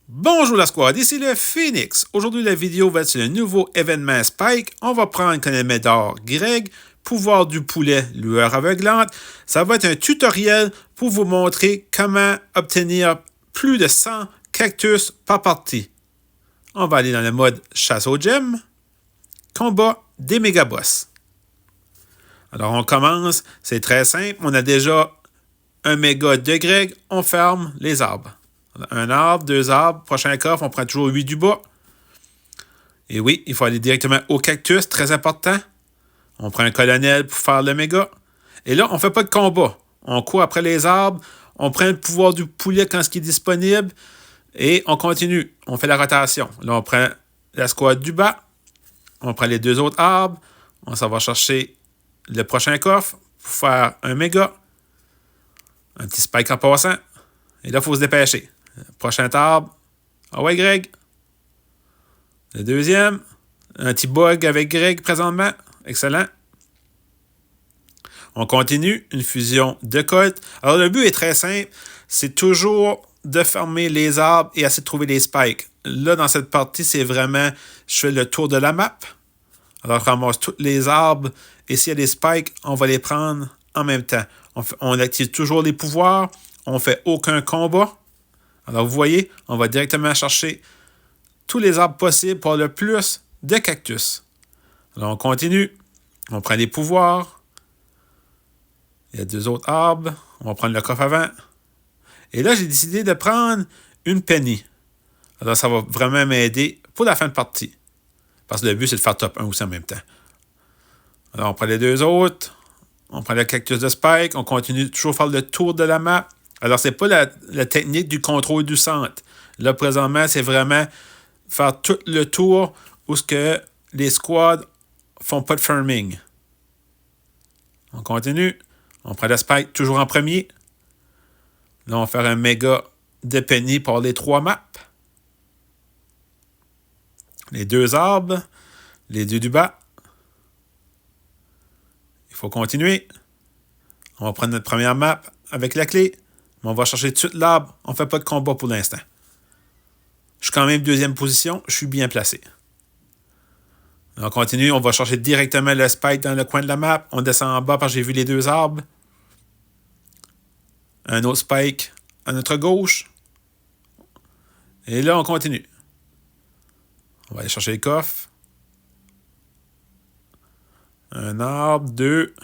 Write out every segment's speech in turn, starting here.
Bonjour la squad, ici le Phoenix. Aujourd'hui, la vidéo va être sur le nouveau événement Spike. On va prendre comme médaille Greg, pouvoir du poulet, lueur aveuglante. Ça va être un tutoriel pour vous montrer comment obtenir plus de 100 cactus par partie. On va aller dans le mode chasse aux gemmes, combat des méga boss. Alors on commence, c'est très simple. On a déjà un méga de Greg, on ferme les arbres. Un arbre, deux arbres, prochain coffre, on prend toujours 8 du bas. Et oui, il faut aller directement au cactus, très important. On prend un colonel pour faire le méga. Et là, on ne fait pas de combat. On court après les arbres, on prend le pouvoir du poulet quand ce qui est disponible, et on continue. On fait la rotation. Là, on prend la squad du bas, on prend les deux autres arbres, on s'en va chercher le prochain coffre pour faire un méga. Un petit spike en passant. Et là, il faut se dépêcher. Prochain arbre. Ah ouais, Greg. Le deuxième. Un petit bug avec Greg présentement. Excellent. On continue. Une fusion de Colt. Alors, le but est très simple. C'est toujours de fermer les arbres et essayer de trouver les spikes. Là, dans cette partie, c'est vraiment... Je fais le tour de la map. Alors, je ramasse tous les arbres. Et s'il y a des spikes, on va les prendre en même temps. On active toujours les pouvoirs. On ne fait aucun combat. Alors, vous voyez, on va directement chercher tous les arbres possibles pour le plus de cactus. Alors, on continue. On prend les pouvoirs. Il y a deux autres arbres. On va prendre le coffre avant. Et là, j'ai décidé de prendre une penny. Alors, ça va vraiment m'aider pour la fin de partie. Parce que le but, c'est de faire top 1 aussi en même temps. Alors, on prend les deux autres. On prend le cactus de Spike. On continue toujours à faire le tour de la map. Alors, c'est pas la technique du contrôle du centre. Là, présentement, c'est vraiment faire tout le tour où ce que les squads font pas de farming. On continue. On prend le Spike toujours en premier. Là, on va faire un méga de penny pour les 3 maps. Les deux arbres. Les deux du bas. Il faut continuer. On va prendre notre première map avec la clé. Mais on va chercher tout de suite l'arbre. On ne fait pas de combat pour l'instant. Je suis quand même deuxième position. Je suis bien placé. On continue. On va chercher directement le spike dans le coin de la map. On descend en bas parce que j'ai vu les deux arbres. Un autre spike à notre gauche. Et là, on continue. On va aller chercher le coffre. Un arbre, deux.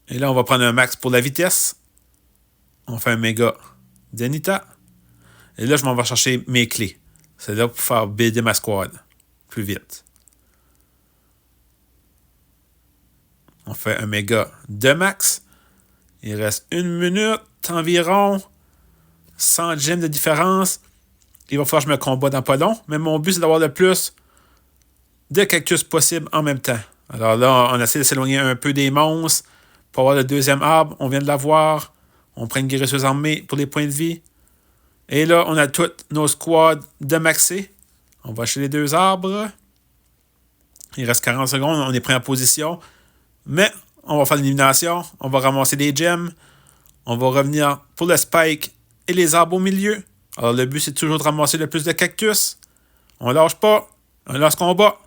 Et là, on va prendre un max pour la vitesse. On fait un méga d'Anita. Et là, je m'en vais chercher mes clés. C'est là pour faire builder ma squad plus vite. On fait un méga de max. Il reste 1 minute environ. 100 gemmes de différence. Il va falloir que je me combatte dans pas long. Mais mon but, c'est d'avoir le plus de cactus possible en même temps. Alors là, on essaie de s'éloigner un peu des monstres. Pour avoir le deuxième arbre, on vient de l'avoir. On prend une guérisseuse armée pour les points de vie. Et là, on a toutes nos squads de maxé. On va chez les deux arbres. Il reste 40 secondes, on est pris en position. Mais on va faire l'élimination. On va ramasser des gemmes. On va revenir pour le spike et les arbres au milieu. Alors le but, c'est toujours de ramasser le plus de cactus. On lâche pas. On lâche combat.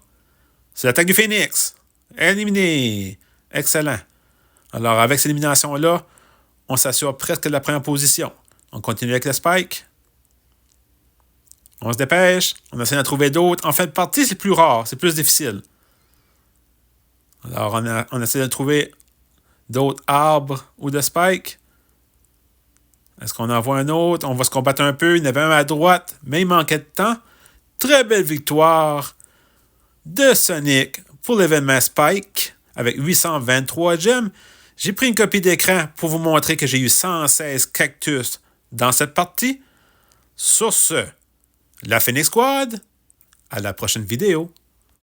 C'est l'attaque du Phoenix. Éliminé. Excellent. Alors avec cette élimination-là, on s'assure presque de la première position. On continue avec le spike. On se dépêche. On essaie d'en trouver d'autres. En fin de partie, c'est plus rare. C'est plus difficile. Alors, on essaie de trouver d'autres arbres ou de spikes. Est-ce qu'on en voit un autre? On va se combattre un peu. Il y en avait un à droite, mais il manquait de temps. Très belle victoire de Sonic pour l'événement Spike avec 823 gemmes. J'ai pris une copie d'écran pour vous montrer que j'ai eu 116 cactus dans cette partie. Sur ce, la Phoenix Squad, à la prochaine vidéo.